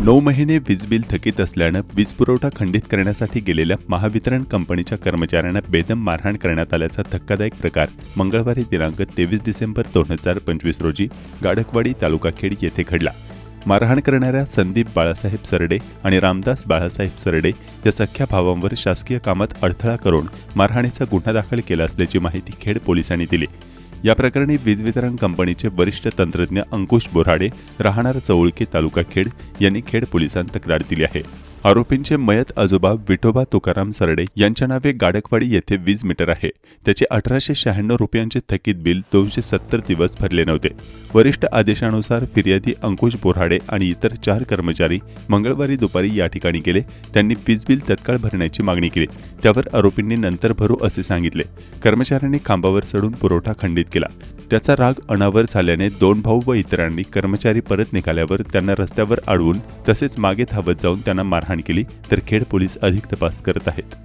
9 महिने वीज बिल थकीत असल्यानं वीज पुरवठा खंडित करण्यासाठी गेलेल्या महावितरण कंपनीच्या कर्मचाऱ्यांना बेदम मारहाण करण्यात आल्याचा धक्कादायक प्रकार मंगळवारी दिनांक 23 डिसेंबर 2025 रोजी गाडकवाडी तालुका खेड येथे घडला। मारहाण करणाऱ्या संदीप बाळासाहेब सरडे आणि रामदास बाळासाहेब सरडे या सख्या भावांवर शासकीय कामात अडथळा करून मारहाणीचा गुन्हा दाखल केला असल्याची माहिती खेड पोलिसांनी दिली। या प्रकरणी वीज वितरण कंपनीचे वरिष्ठ तंत्रज्ञ अंकुश बोराडे राहणार चौळकी तालुका खेड यांनी खेड पोलिसांत तक्रार दिली आहे। आरोपींचे मयत आजोबा विठोबा तुकाराम सरडे यांच्या नावे गाडकवाडी येथे वीज मीटर आहे। त्याचे 1896 रुपयांचे थकीत बिल 270 दिवस भरले नव्हते। वरिष्ठ आदेशानुसार फिर्यादी अंकुश बोराडे आणि इतर 4 कर्मचारी मंगळवारी दुपारी या ठिकाणी गेले। त्यांनी वीज बिल तत्काळ भरण्याची मागणी केली। त्यावर आरोपींनी नंतर भरू असे सांगितले। कर्मचाऱ्यांनी खांबावर चढून पुरवठा खंडित केला। त्याचा राग अनावर झाल्याने 2 भाऊ व इतरांनी कर्मचारी परत निघाल्यावर त्यांना रस्त्यावर अडवून तसेच मागे धावत जाऊन त्यांना मारहाण केली। तर खेड पोलीस अधिक तपास करत आहेत।